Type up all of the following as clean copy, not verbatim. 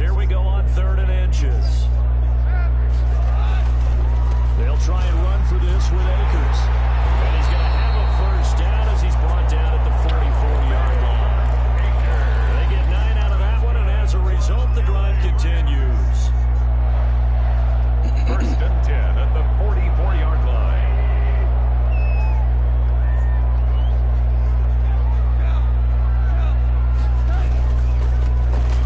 Here we go on 3rd and inches. They'll try and run for this with Akers. And he's going to have a first down as he's brought down at the 44-yard line. They get 9 out of that one, and as a result, the drive continues. First and 10 at the 44-yard line.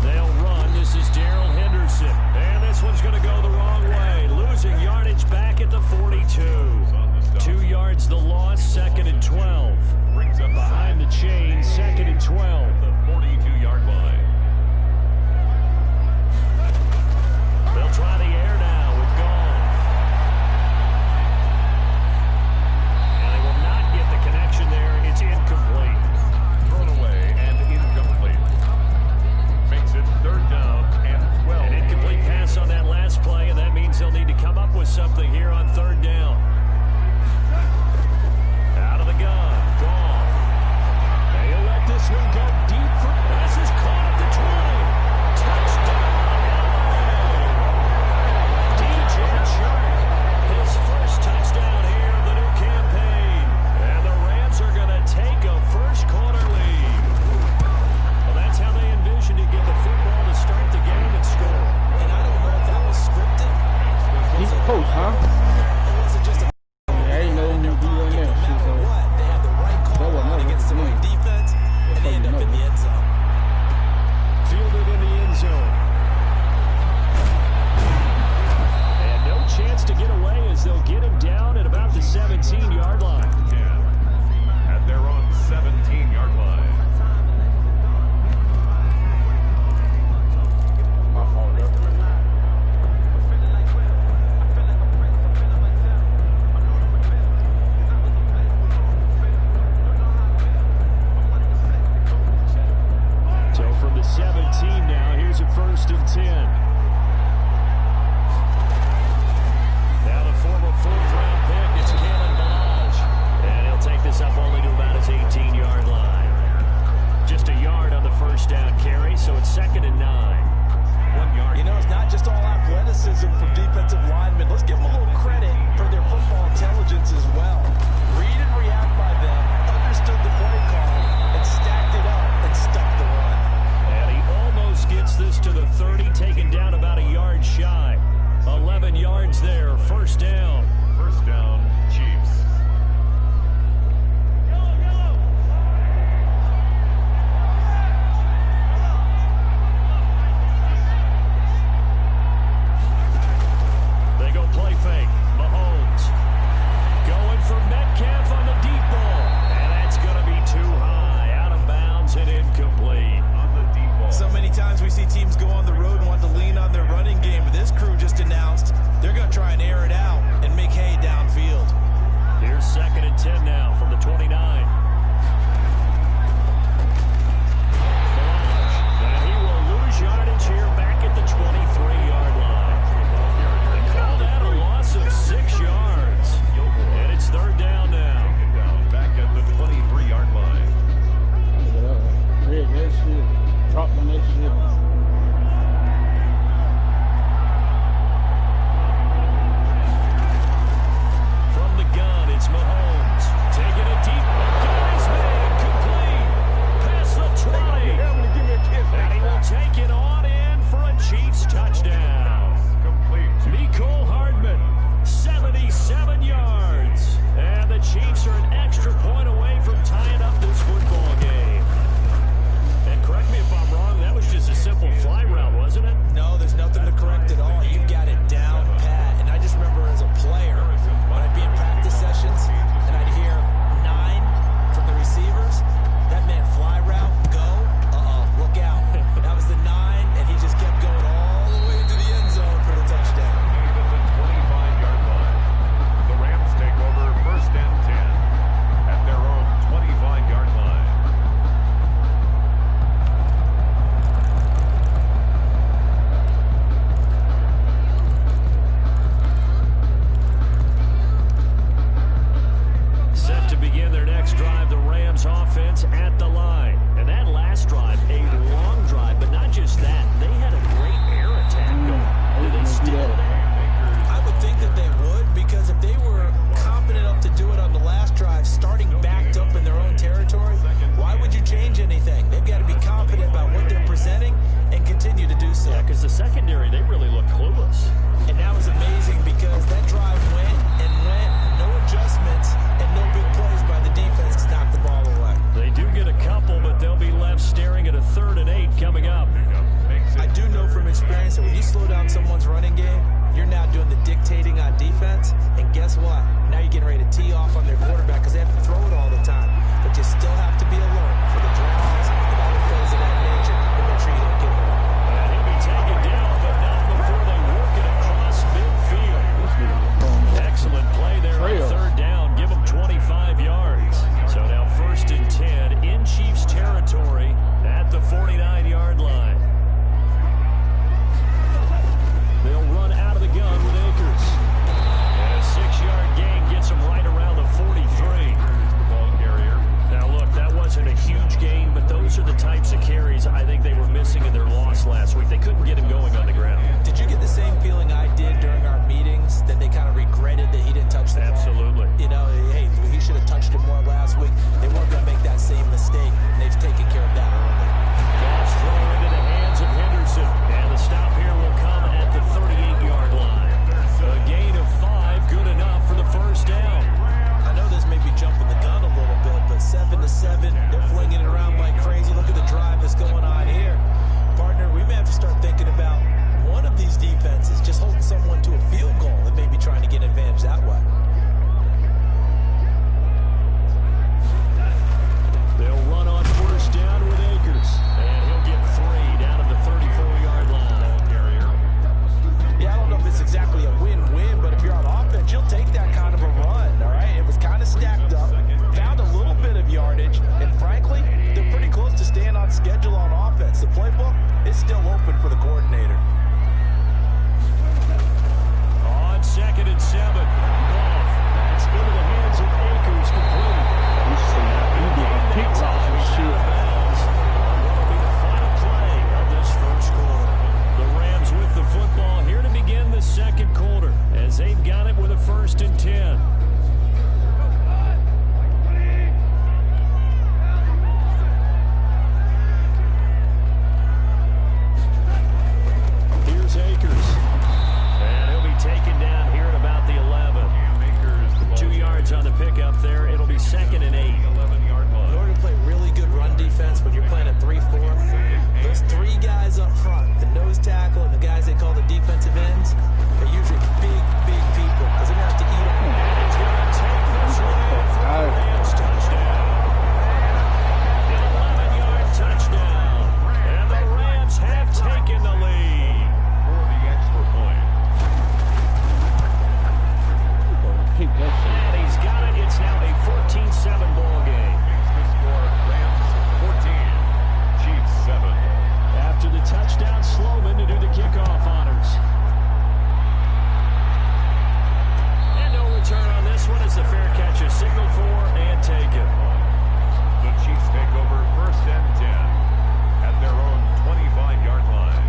They'll run. This is Darrell Henderson. And this one's going to go the wrong way. Losing yardage back at the 42. 2 yards the loss, 2nd and 12. Behind the chain, 2nd and 12. The 42-yard line. They'll try the air now with Goff. And they will not get the connection there. It's incomplete. Thrown away and incomplete. Makes it 3rd down and 12. An incomplete pass on that last play, and that means they'll need to come up with something here on 3rd down. Out of the gun, Goff. They'll let this one go deep for this is caught at the 20. Touchdown, LA. DJ Chark, his first touchdown here of the new campaign. And the Rams are going to take a first-quarter lead. Well, that's how they envisioned to get the football to start the game and score. And I don't know if that was scripted. He's a coach, huh? It wasn't just a I didn't know who he was there. no matter what, they have the right call out against the right defense, and they end up in the end zone. Fielded in the end zone. And no chance to get away as they'll get him down at about the 17-yard line. At their own 17-yard line. My fault, bro. So from the 17 now, here's a 1st and 10. Now the former 4th-round pick, it's Kalen Ballage. And he'll take this up only to about his 18-yard line. Just a yard on the first down carry, so it's 2nd and 9. 1 yard. You know, it's not just all athleticism from defensive linemen. Let's give them a little credit for their football intelligence as well. Read and react by them, understood the play call, and stacked it up and stuck the run. And he almost gets this to the 30, taken down about a yard shy. 11 yards there, first down. First down, Chiefs. They go play fake. Mahomes going for Metcalf on the deep ball. And that's going to be too because the secondary, they really look clueless. And that was amazing because that drive went, no adjustments, and no big plays by the defense to knock the ball away. They do get a couple, but they'll be left staring at a 3rd and 8 coming up. I do know from experience that when you slow down someone's running game, you're now doing the dictating on defense, and guess what? Now you're getting ready to tee off on their quarterback because they have to throw it all the time. But you still have to be alert for the draws and other plays of that nature and make sure you don't give it up. And he'll be taken down, but not before they work it across midfield. Excellent play there on 3rd down. Give them 25 yards. So now 1st and 10 in Chiefs territory at the 49-yard line. They'll run out of the gun with Akers. And a 6-yard gain gets them right around the 43. Now, look, that wasn't a huge gain, but those are the types of carries I think they were missing in their loss last week. They couldn't get him going on the ground. Did you get the same feeling I did during our meetings, that they kind of regretted that he didn't touch the ball? Absolutely. You know, hey, he should have touched it more last week. They weren't going to make that same mistake, and they've taken care of that early. Pass throw into the hands of Henderson. And the stop here will come at the 38-yard line. A gain of 5, good enough for the 1st down. I know this may be jumping the gun a little bit, but 7-7, they're flinging it around like crazy. Look at the drive that's going on here. Partner, we may have to start thinking about one of these defenses just holding someone to a field goal and maybe trying to get an advantage that way. They'll run on 1st down with Akers. And he'll get 3 down at the 34-yard line. Yeah, I don't know if it's exactly a win-win, but if you're on offense, you'll take that kind of a run, all right? It was kind of stacked up, found a little bit of yardage, and frankly, they're pretty close to staying on schedule on offense. The playbook is still open for the coordinator. On 2nd and 7. Goff. That's into the hands of Akers, complete. That'll be the final play of this 1st quarter. The Rams with the football here to begin the 2nd quarter as they've got it with a 1st and 10. Here's Akers. And he'll be taken down here at about the 11. 2 yards on the pickup there. It'll be 2nd and 8. In order to play really good run defense when you're playing a 3-4, those 3 guys up front, the nose tackle and the guys they call the defensive ends, are usually big people because they're going to have to eat them. And he's going to take this one for the Rams touchdown. An 11-yard touchdown. And the Rams have taken the lead. For the extra point. And he's got it. It's now a 14-7 ball game. Rams 14, Chiefs 7. After the touchdown, Sloman to do the kickoff honors. And no return on this one as the fair catch is signaled for and taken. The Chiefs take over 1st and 10 at their own 25-yard line.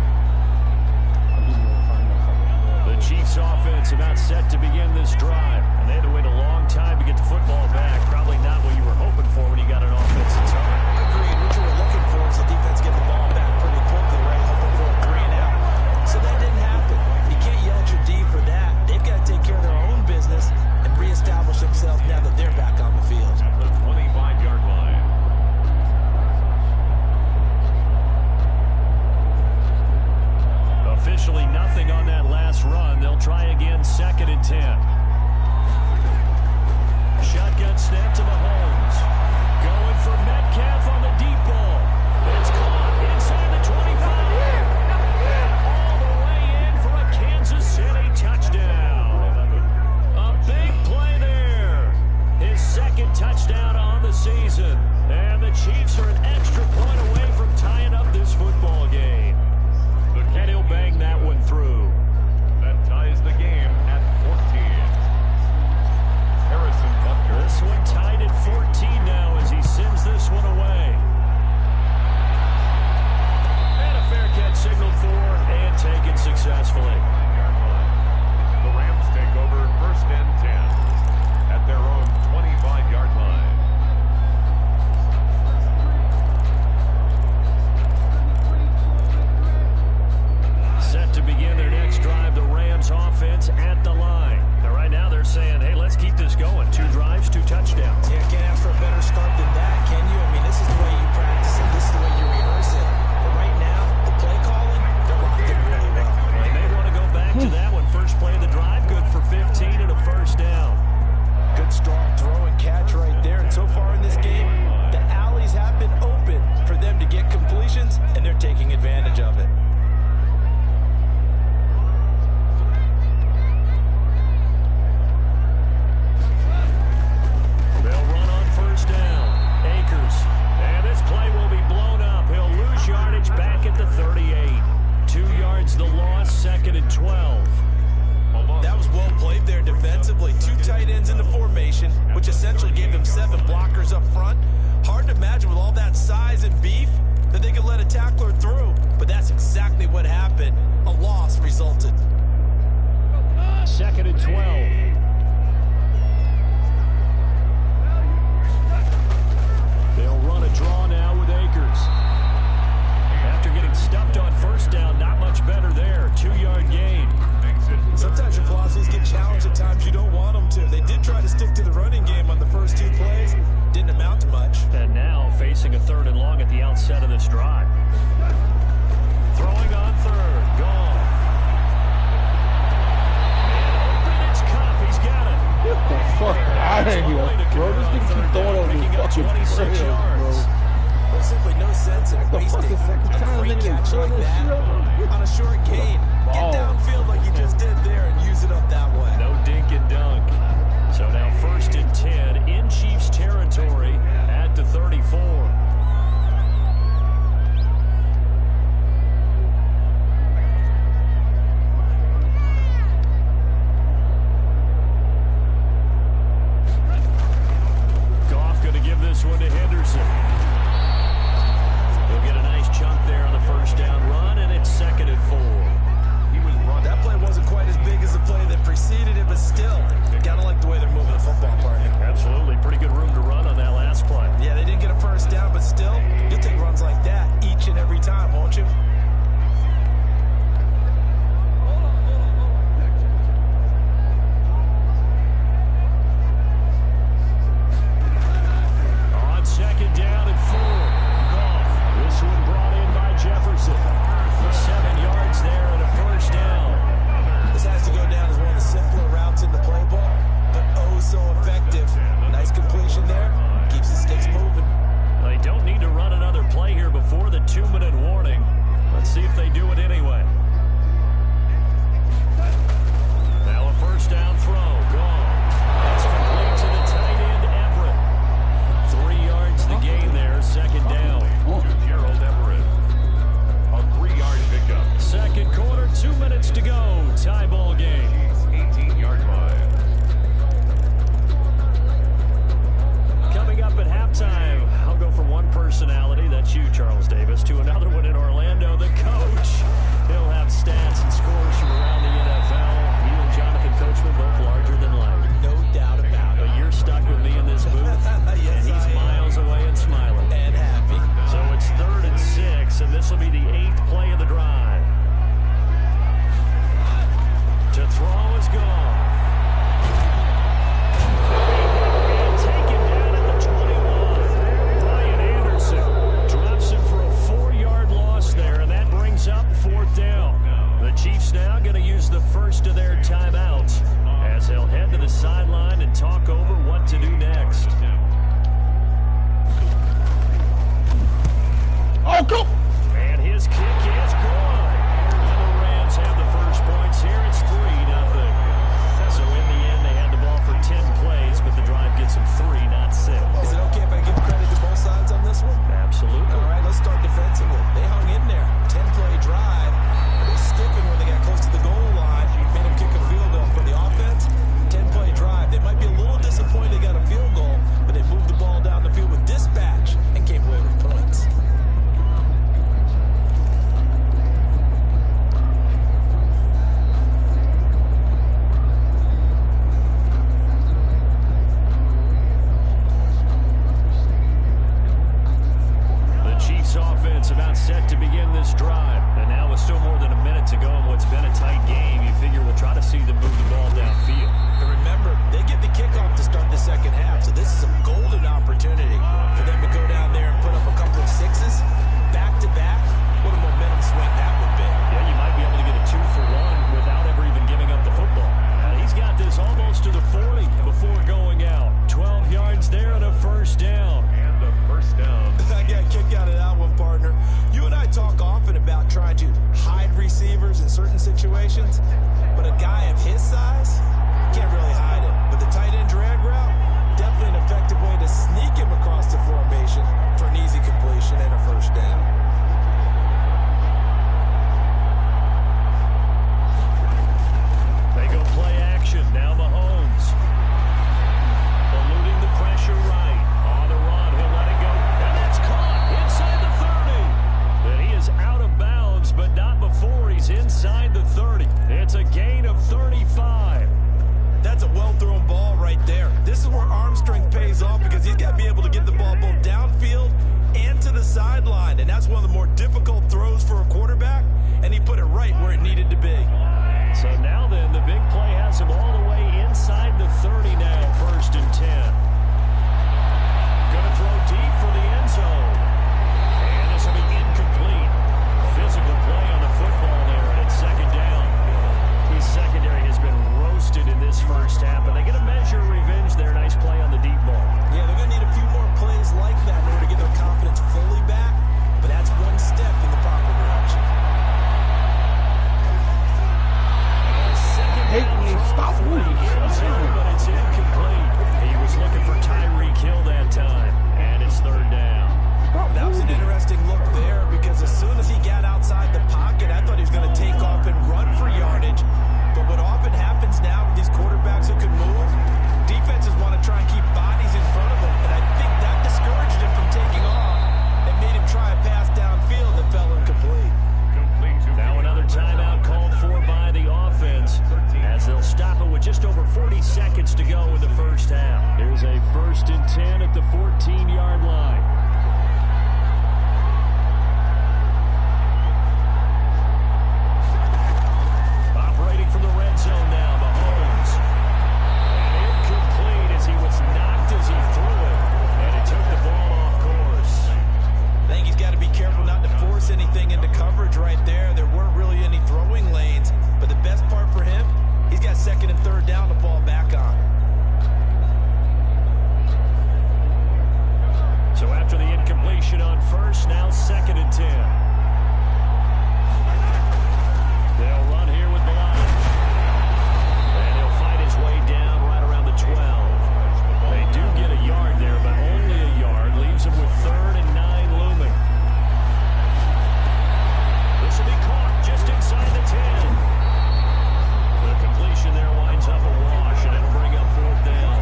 The Chiefs offense about set to begin this drive. And they had to wait a long time to get the football back. Probably not what you were hoping for when you got an offense that's on. Agreed. What you were looking for is the defense getting the ball back pretty quickly, right? Hoping for a 3 and out. So that didn't happen. You can't yell at your D for that. They've got to take care of their own business and reestablish themselves now that they're back on the field. At the 25-yard line. Officially nothing on that last run. They'll try again 2nd and 10. Shotgun snap to Mahomes. Going for Metcalf on the deep ball. It's caught inside the 25. And all the way in for a Kansas City touchdown. A big play there. His 2nd touchdown on the season. And the Chiefs are an extra point away from tying up this football game. And he'll bang that one through. That ties the game at 14. the loss, 2nd and 12. That was well played there defensively. 2 tight ends in the formation, which essentially gave them 7 blockers up front. Hard to imagine with all that size and beef that they could let a tackler through, but that's exactly what happened. A loss resulted. 2nd and 12. They'll run a draw now with Akers. After getting stuffed on 1st down, not much better there. 2-yard gain. Sometimes your velocities get challenged at times you don't want them to. They did try to stick to the running game on the first 2 plays. Didn't amount to much. And now facing a 3rd and long at the outset of this drive. Throwing on 3rd. Gone. And open, it's Cup. He's got it. Get the fuck out of here, bro. This nigga keep throwing over the fucking 26 yards. There's simply no sense in wasting a great catch like that on a short gain. Get downfield like you just did there and use it up that way. No dink and dunk. So now 1st and 10 in Chiefs territory at the 34. Goff going to give this one to Henderson. He'll get a nice chunk there on the 1st down run, and it's 2nd and 4. That play wasn't quite as big as the play that preceded it, but still, gotta like the way they're moving the football, partner. Absolutely. Pretty good room to run on that last play. Yeah, they didn't get a 1st down, but still, you'll take runs like that each and every time, won't you? On 2nd down and 4. Goff. This one brought in by Jefferson. 7 yards there and a 1st down. This has to go down as one of the simpler routes in the playbook, but oh so effective. Nice completion there. Keeps the sticks moving. They don't need to run another play here before the 2-minute warning. Let's see if they do it anyway. Now a 1st down throw. Gone. That's complete to the tight end, Everett. 3 yards the gain there. 2nd down. To Gerald Everett. A 3-yard pickup. 2nd quarter, 2 minutes to go. Tie ball game. 18-yard line. Coming up at halftime, I'll go from one personality, that's you, Charles Davis, to another one in Orlando, the coach. He'll have stats and scores from around the NFL. You and Jonathan Coachman both larger than life. No doubt about it. But you're stuck with me in this booth, Yes, and he's I am. miles away and smiling. And happy. So it's 3rd and 6, and this will be the 8th play of the drive. To throw is gone. And taken down at the 21. Ryan Anderson drops him for a 4-yard loss there, and that brings up 4th down. The Chiefs now going to use the first of their timeouts as they'll head to the sideline and talk over what to do next. Oh, go! And his kick is good. And the Rams have the first points here. It's 3-0. So in the end, they had the ball for 10 plays, but the drive gets them 3, not 6. Is it okay if I give credit to both sides on this one? Absolutely. All right, let's start defensively. They hung in there. 10-play drive. They stiffened when they got close to the goal line. Made them kick a field goal for the offense. 10-play drive. They might be a little disappointed they got a field goal, but they moved the ball down the field with dispatch and came away with points. Offense about set to begin this drive. And now with still more than a minute to go in what's been a tight game, you figure we'll try to see them move the ball downfield. And remember, they get the kickoff to start the 2nd half, so this is a golden opportunity for them to go down there and put up a couple of 6s back-to-back. What a momentum swing that would be. Yeah, you might be able to get a 2-for-1 without ever even giving up the football. He's got this almost to the 40 before going out. 12 yards there and a 1st down. And a 1st down. I got a kick out of that one, partner. You and I talk often about trying to hide receivers in certain situations, but a guy of his size can't really hide it. But the tight end drag route, definitely an effective way to sneak him across the formation for an easy completion and a 1st down. inside the 30. It's a gain of 35. That's a well-thrown ball right there. This is where arm strength pays off because he's got to be able to get the ball both downfield and to the sideline, and that's one of the more difficult throws for a quarterback, and he put it right where it needed to be. So now then, the big play has him all the way inside the 30 now, 1st and 10. Going to throw deep for the end zone. And this will be incomplete. Physical play on the football there, and it's 2nd down. His secondary has been roasted in this first half, but they get a measure of revenge there. Nice play on the deep ball. Yeah, they're going to need a few more plays like that in order to get their confidence fully back, but that's one step in the proper direction. Hey, stop moving. But it's incomplete. He was looking for Tyreek Hill that time, and it's 3rd down. That was an interesting look there because as soon as he got outside the pocket, I thought he was going to take off and run for yardage. But what often happens now with these quarterbacks who can move, defenses want to try and keep bodies in front of them, and I think that discouraged him from taking off and made him try a pass downfield that fell incomplete. Now another timeout called for by the offense as they'll stop it with just over 40 seconds to go in the first half. Here's a 1st and 10 at the 14-yard line. Operating from the red zone now, Mahomes. And incomplete as he was knocked as he threw it, and it took the ball off course. I think he's got to be careful not to force anything into coverage right there. There weren't really any throwing lanes, but the best part for him, he's got 2nd and 3rd down to fall back on. So after the incompletion on 1st, now 2nd and 10. They'll run here with Blanche. And he'll fight his way down right around the 12. They do get a yard there, but only a yard. Leaves him with 3rd and 9 looming. This will be caught just inside the 10. The completion there winds up a wash, and it'll bring up 4th down.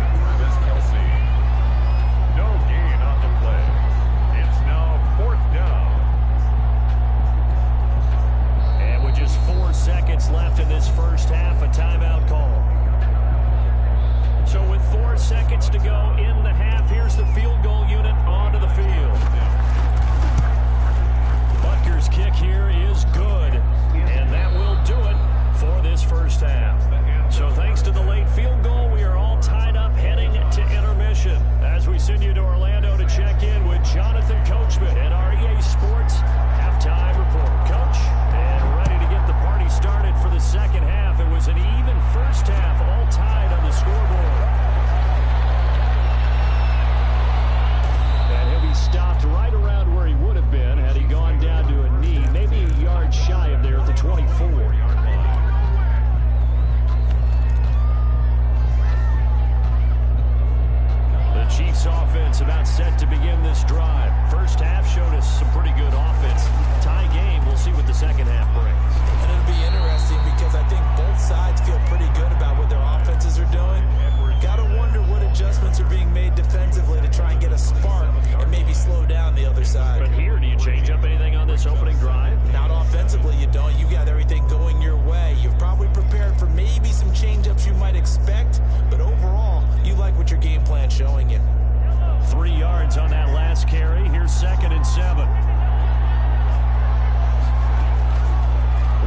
Kelsey. No gain on the play. It's now 4th down. And with just 4 seconds left in this first half, a timeout call. So with 4 seconds to go in the half, here's the field goal unit onto the field. Butker's kick here is good, and that will do it for this first half. So thanks to the late field goal, we are all tied up heading to intermission as we send you to Orlando to check in with Jonathan Coachman at our EA Sports halftime report. Coach, and ready to get the party started for the second half. It was an even first half, all tied on the scoreboard. And he'll be stopped right around where he would have been had he gone down to a knee, maybe a yard shy of there at the 24. The Chiefs offense about set to begin this drive. First half showed us some pretty good offense. Tie game, we'll see what the second half brings. And it'll be interesting because I think both sides feel pretty good about what their offenses are doing. Got to wonder what adjustments are being made defensively to try and get a spark and maybe slow down the other side. But here, do you change up anything on this opening drive? Not offensively, you don't. You got everything going your way. You've probably prepared for maybe some change-ups you might expect, but overall, you like what your game plan's showing you. 3 yards on that last carry. Here's 2nd and 7.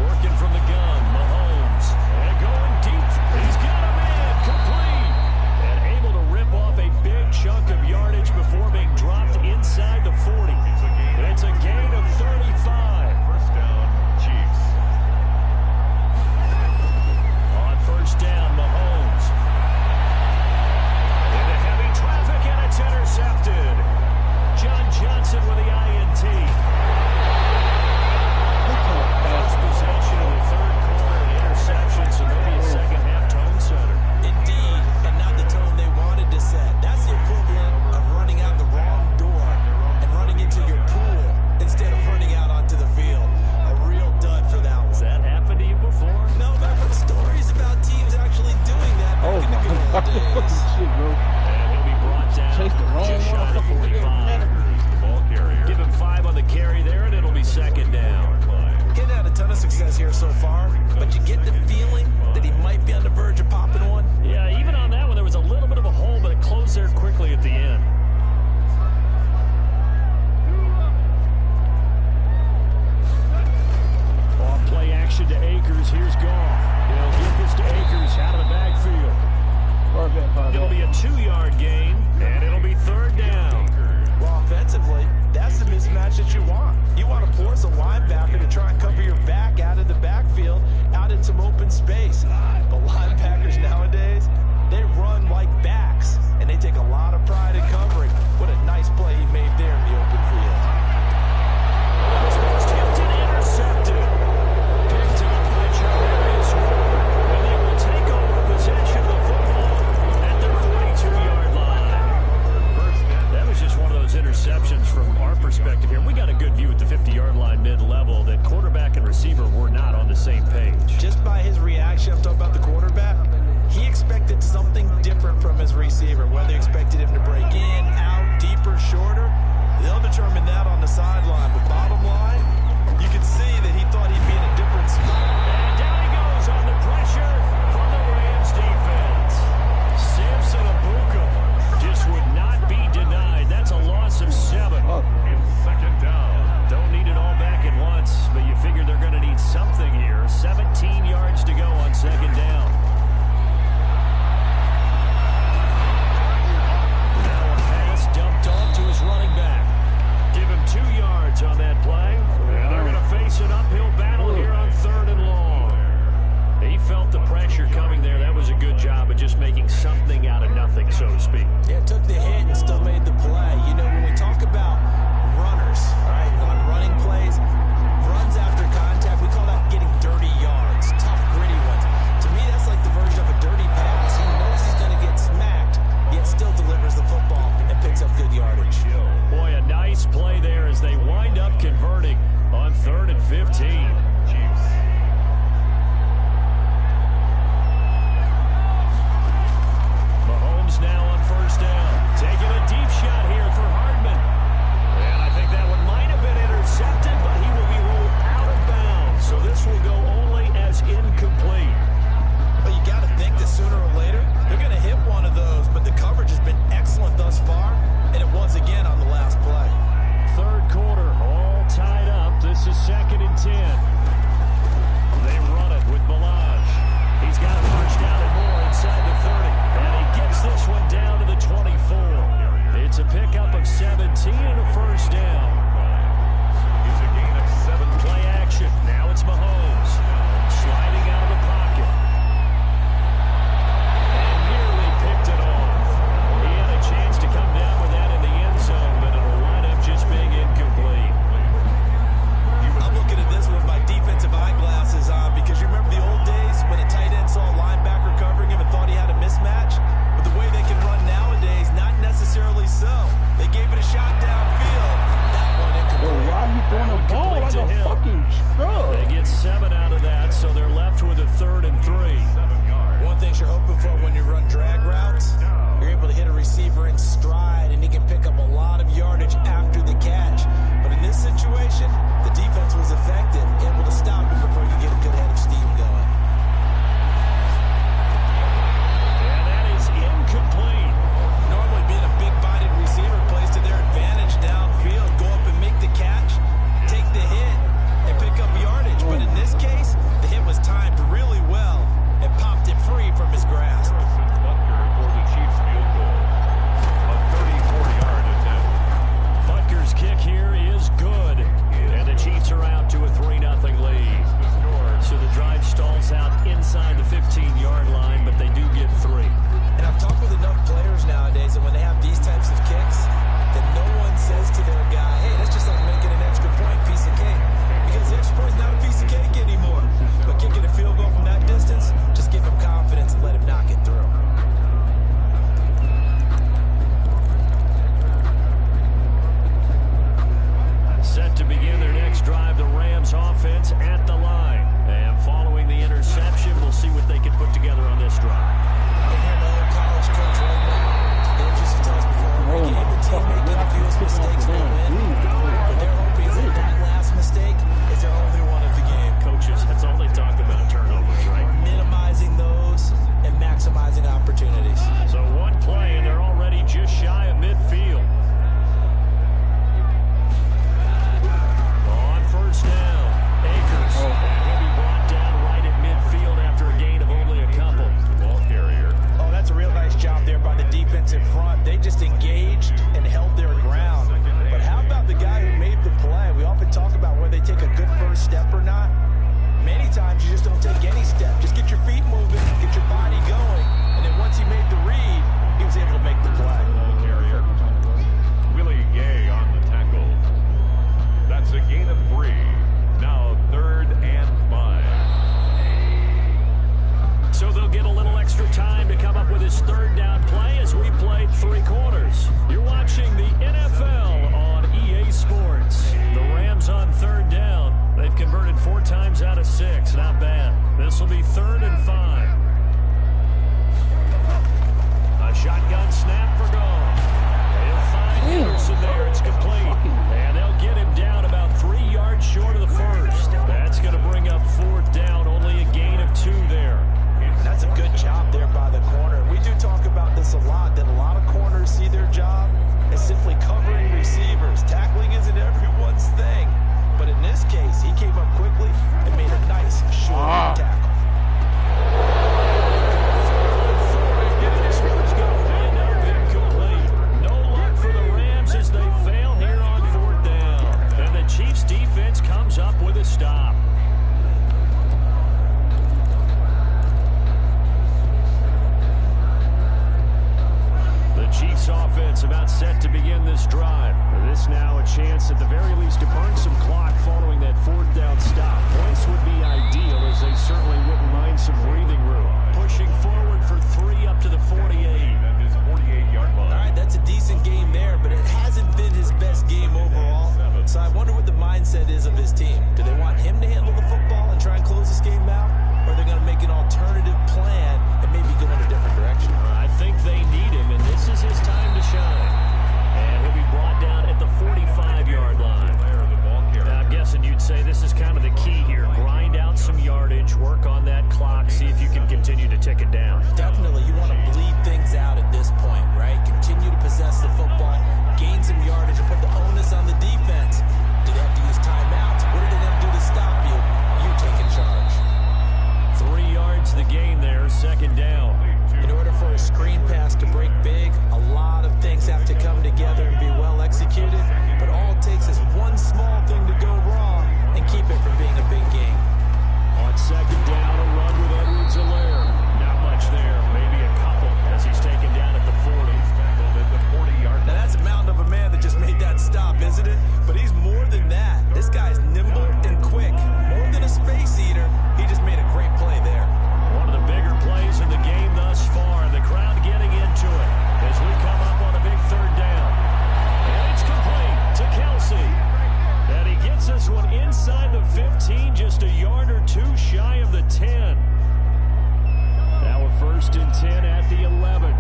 Working from the gun, Mahomes. And going deep. He's got him in. Complete. And able to rip off a big chunk of yardage before being dropped inside the 40. It's a gain of 35. 1st down, Chiefs. On 1st down, Mahomes. Into heavy traffic, and it's intercepted. John Johnson with the INT. Akers. Here's Goff. He'll get this to Akers out of the backfield. It'll be a 2-yard gain, and it'll be 3rd down. Well, offensively, that's the mismatch that you want. You want to force a linebacker to try and cover your back out of the backfield, out in some open space. But linebackers nowadays, they run like backs, and they take a lot of pride in covering. What a nice play he made there in the open field. This one's tipped and intercepted. Picked up by Charvarius Ward, and they will take over possession of the football at their 42-yard line. That was just one of those interceptions from our perspective here. We got a good view at the 50-yard line mid-level that quarterback and receiver were not on the same page. Just by his reaction, I'm talking about the quarterback, he expected something different from his receiver. Whether he expected him to break in, out, deeper, shorter, they'll determine that on the sideline. But bottom line, you can see that he thought he'd be in a different spot. And down he goes on the pressure from the Rams defense. Samson Abuka just would not be denied. That's a loss of 7. In 2nd down. Don't need it all back at once, but you figure they're going to need something here. 17 yards to go on 2nd down. Now a pass dumped off to his running back. Give him 2 yards on that play. And they're going to face an uphill battle here on 3rd and long. He felt the pressure coming there. That was a good job of just making something out of nothing, so to speak. Yeah, took the hit and still made the play. You know, when we talk about runners, right, on running plays, runs after contact, we call that getting dirty yards, tough, gritty ones. To me, that's like the version of a dirty pass. He knows he's going to get smacked, yet still delivers the football and picks up good yardage. Boy, a nice play there as they wind up converting on 3rd and 15. Chiefs. Mahomes now on 1st down. Taking a deep shot here for Hardman. And I think that one might have been intercepted, but he will be ruled out of bounds. So this will go only as incomplete. But you got to think that sooner or later, they're going to hit one of those. But the coverage has been excellent thus far, and it was again on the last play. 3rd quarter, all tied up. This is 2nd and 10. They run it with Balaj. He's got a first down and more inside the 30. And he gets this one down to the 24. It's a pickup of 17 and a first down. It's a gain of 7. Play action. Now it's Mahomes. Sliding out of the pocket. And nearly picked it off. He had a chance to come down with that in the end zone, but it'll wind up just being incomplete. I'm looking at this with my defensive eyeglasses on because you remember the old days when a tight end saw a linebacker covering him and thought he had a mismatch? But the way they can run nowadays, not necessarily so. They gave it a shot downfield. That one incomplete. Why he throwing the ball like a fucking truck? They get 7 out of that, so they're left with a 3rd and 3. One thing you're hoping for when you run drag routes, you're able to hit a receiver in stride and he can pick up a lot of yardage after the catch. But in this situation, the defense was effective, able to stop him before you get a good head of steam going. And that is incomplete. Normally being a big-bodied receiver plays to their advantage downfield. Go up and make the catch, take the hit, and pick up yardage. But in this case, the hit was timed really well and popped it free from his grasp. Butker for the Chiefs field goal. A 34-yard attempt. Butker's kick here is good. And the Chiefs are out to a 3-0 lead. So the drive stalls out inside the 15-yard line, but they do get 3. And I've talked with enough players nowadays that when they have these types of kicks, that no one says to their guy, hey, that's just like making an extra point, piece of cake. Because the extra point is not a piece of cake anymore. But kicking a field goal from that distance, just give him confidence and let him knock it through. Set to begin their next drive, the Rams offense at the line. And following the interception, we'll see what they can put together on this drive. And hear my old college coach right now. He'll just tell us before every game, the team making the fewest mistakes will win. But they're hoping that that last mistake is their only one of the game. Coaches, that's all they talk about, turnovers, right? Minimizing those and maximizing opportunities. So one play, and they're already just shy of midfield. On 1st down, Akers. And he'll be brought down right first step or not. Many times you just don't take any step. Just get your feet moving, get your body going, and then once he made the read, he was able to make the play. Carrier. Willie Gay on the tackle. That's a gain of 3. Now 3rd and 5. So they'll get a little extra time to come up with his 3rd down play as we played 3 quarters. You're watching the NFL on EA Sports. The Rams on 3rd down. They've converted 4 times out of 6. Not bad. This will be 3rd and 5. A shotgun snap for goal. They'll find Henderson there. It's complete. And they'll get him down about 3 yards short of the first. That's going to bring up 4th down. Only a gain of 2 there. That's a good job there by the corner. We do talk about this a lot, that a lot of corners see their job as simply covering receivers. Tackling isn't everyone's thing. But in this case, he came up quickly and made a nice short tackle. No luck for the Rams as they fail here on 4th down. And the Chiefs defense comes up with a stop. The Chiefs offense about set to begin this drive. This now a chance at the very least to burn some clock following that 4th down stop. Points would be ideal as they certainly wouldn't mind some breathing room. Pushing forward for 3 up to the 48. That is 48-yard line. All right, that's a decent game there, but it hasn't been his best game overall. So I wonder what the mindset is of his team. Do they want him to handle the football and try and close this game out? Or are they going to make an alternative plan and maybe go in a different direction? I think they need him, and this is his time to shine. And he'll be brought down at the 45-yard line. I'm guessing you'd say this is kind of the key here. Grind out some yardage, work on that clock, see if you can continue to tick it down. Definitely, you want to bleed things out at this point, right? Continue to possess the football, gain some yardage, and put the onus on the defense. Do they have to use timeouts? What do they have to do to stop you? You taking charge. 3 yards the gain there, 2nd down. In order for a screen pass to break big, a lot of things have to come together and be well executed. But all it takes is one small thing to go wrong and keep it from being a big game. On 2nd down, a run with Edwards-Helaire. Not much there, maybe a couple as he's taken down at the 40. Now that's a mountain of a man that just made that stop, isn't it? But he's more than that. This guy's nimble and quick. More than a space eater, he just made a great play there. One of the bigger plays in the game thus far. The crowd getting into it as we come up on a big 3rd down. And it's complete to Kelsey. And he gets this one inside the 15, just a yard or 2 shy of the 10. Now a 1st and 10 at the 11.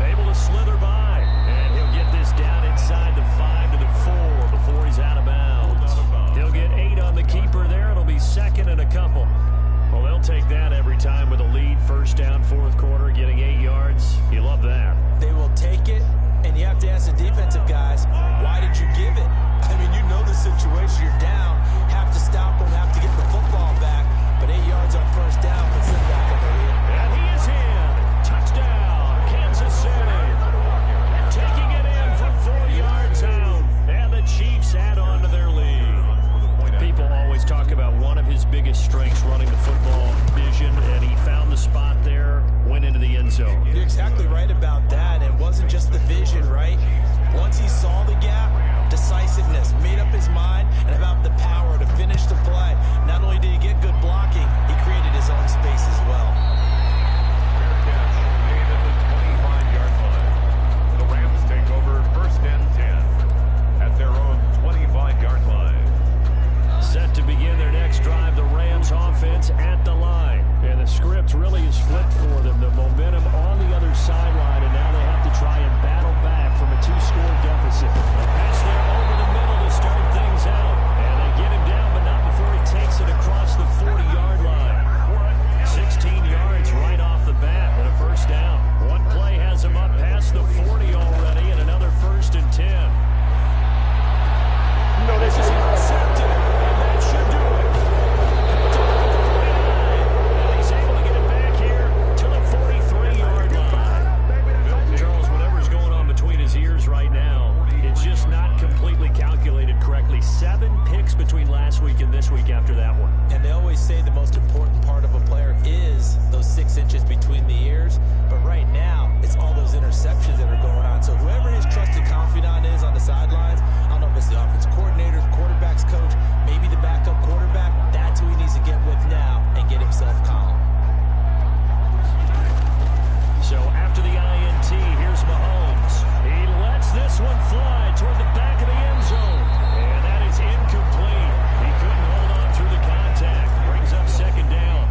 Able to slither by, and he'll get this down inside the 5 to the 4 before he's out of bounds. He'll get 8 on the keeper there. It'll be 2nd and a couple. Well, they'll take that every time with a lead. 1st down, 4th quarter, getting 8 yards. You love that. They will take it, and you have to ask the defensive guys, why did you give it? I mean, you know the situation. You're down, have to stop them, have to get the football back. But 8 yards on 1st down puts them back in the lead. And he is in. Touchdown, Kansas City. Taking it in from 4 yards out. And the Chiefs add on to their lead. People always talk about one of his biggest strengths, running the football vision, and he found the spot there, went into the end zone. You're exactly right about that. It wasn't just the vision, right? Once he saw the gap, decisiveness, made up his mind, and about the power to finish the play. Not only did he get good blocking, he created his own space as well. The Rams take over 1st and 10 at their own 25-yard line. Set to begin their next drive, the Rams offense at the line. And the script really is flipped for them. The momentum on the other sideline, and now they have to try and battle back from a 2-score deficit. A pass there over the middle to start things out. And they get him down, but not before he takes it across the 40-yard line. 16 yards right off the bat and a 1st down. One play has him up past the 40 already, and another 1st and 10. No, this is intercepted, and that should do it. And he's able to get it back here to the 43-yard line. Charles, whatever's 7 picks between last week and this week after that one. And they always say the most important part of a player is those 6 inches between the ears. But right now, it's all those interceptions that are going on. So whoever his trusted confidant is on the sidelines, I don't know if it's the offensive coordinator, the quarterback's coach, maybe the backup quarterback, that's who he needs to get with now and get himself calm. So after the INT, here's Mahomes. He lets this one fly toward the back of the end zone. And that is incomplete. He couldn't hold on through the contact. Brings up second down.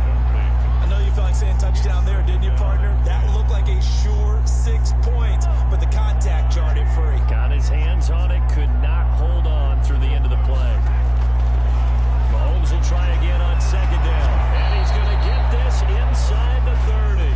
I know you felt like saying touchdown there, didn't you, partner? That looked like a sure 6 points, but the contact jarred it free. Got his hands on it, could not hold on through the end of the play. Mahomes will try again on second down. And he's going to get this inside the 30.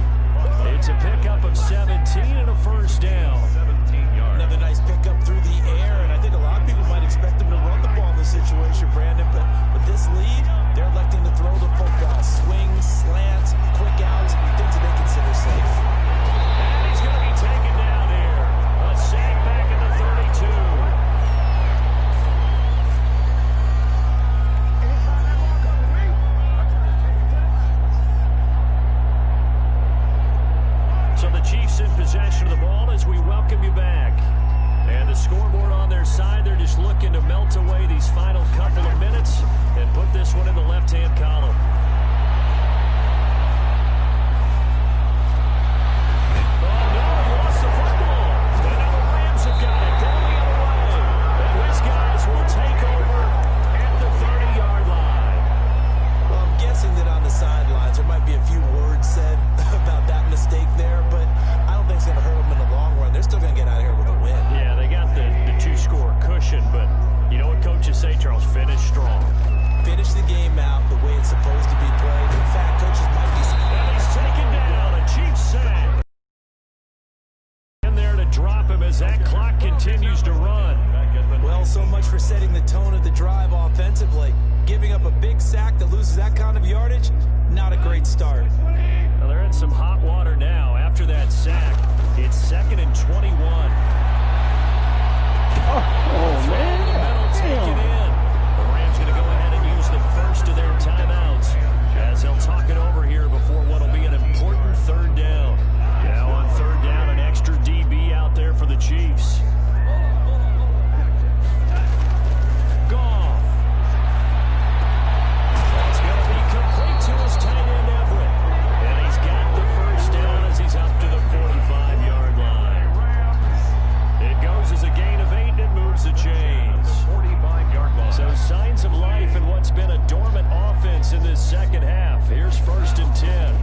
It's a pickup of 17 and a first down. 17 yards. Another nice pickup through the air, and I think a lot of people might expect him to run the ball in this situation, Brandon, but with this lead, they're electing to throw the football. Swings, slants, quick outs, things that they consider safe. And he's going to be taken down here. A sack back in the 32. So the Chiefs in possession of the ball as we welcome you back. And the scoreboard on their side, they're just looking to melt away these final couple of minutes and put this one in the left-hand column. Oh, no, he lost the football. And now the Rams have got it going the other way. And his guys will take over at the 30-yard line. Well, I'm guessing that on the sidelines there might be a few words said about that mistake there, but I don't think it's going to hurt them in the long run. They're still going to get out of here with a win. Yeah, they got the 2-score cushion, but you know what coaches say, Charles? Finish strong. Finish the game out the way it's supposed to be played. In fact, coaches might be... And he's taken down. A Chiefs sack. In there to drop him as that clock continues to run. Well, so much for setting the tone of the drive offensively. Giving up a big sack that loses that kind of yardage, not a great start. Well, they're in some hot water now. After that sack, it's 2nd and 21. Oh, man. Take it in. The Rams going to go ahead and use the first of their timeouts as they'll talk it over here before what will be an important 3rd down. Now on 3rd down, an extra DB out there for the Chiefs. Goff. That's going to be complete to his tight end, Everett. And he's got the first down as he's up to the 45-yard line. It goes as a gain of 8 and it moves the chains. 45-yard line. So signs of life in what's been a dormant offense in this second half. Here's 1st and 10.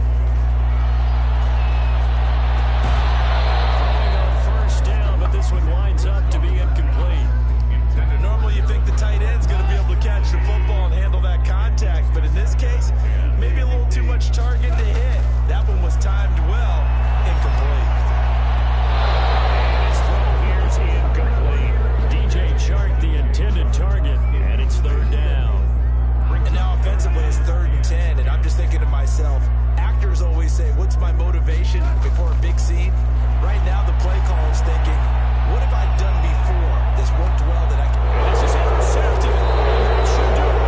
Throwing on 1st down, but this one winds up to be incomplete. Normally you think the tight end's going to be able to catch the football and handle that contact, but in this case, maybe a little too much target to hit. That one was timed well, incomplete. His throw here's incomplete. DJ Chark, the intended target, and it's 3rd down. And now offensively it's 3rd and 10, and I'm just thinking to myself, actors always say, what's my motivation before a big scene? Right now the play caller's thinking, what have I done before that's worked well that I can... This is intercepted. That should do it.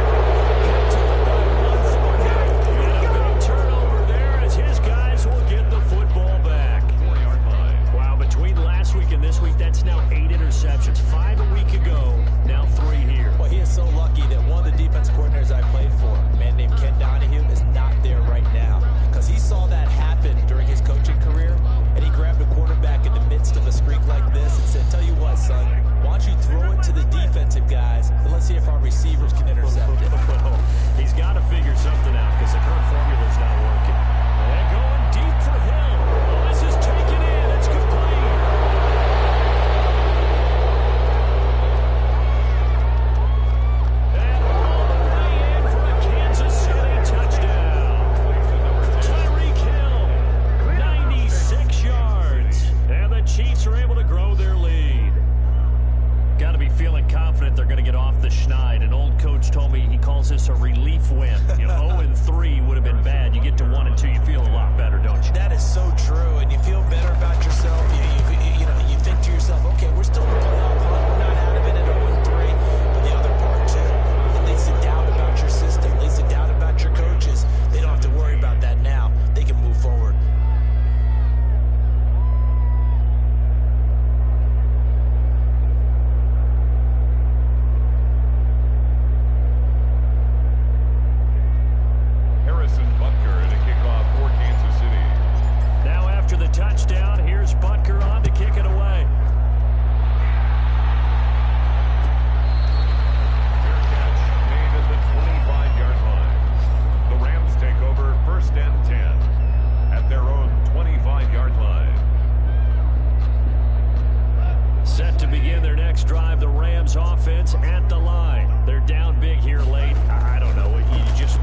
Cut to it by 140. And a big turnover there as his guys will get the football back. 4-yard line. Wow, between last week and this week, that's now 8 interceptions. 5 a week ago, now 3 here. Well, he is so lucky that one of the defense coordinators I played for, a man named Ken Donahue, is not there right now. Because he saw that happen during his coaching career, and he grabbed a quarterback in the midst of a streak like this and said, tell you what, son, why don't you throw it to the defensive guys, and let's see if our receivers can intercept it. Well, he's got to figure something out because the current formula's not working. And going deep for Hill. Oh, this is taken in. It's complete. And all the way in for a Kansas City touchdown. Tyreek Hill, 96 yards. And the Chiefs are able to grow their lead. Got to be feeling confident they're going to get off the schneid. An old coach told me he calls this a relief win. You know, 0-3 would have been bad. You get to 1-2, you feel a lot better, don't you? That is so true, and you feel better about yourself. You think to yourself, okay, we're still in the playoff hunt. We're not out of it at 0-3. But the other part, too, next drive, the Rams offense at the line. They're down big here late. I don't know. You just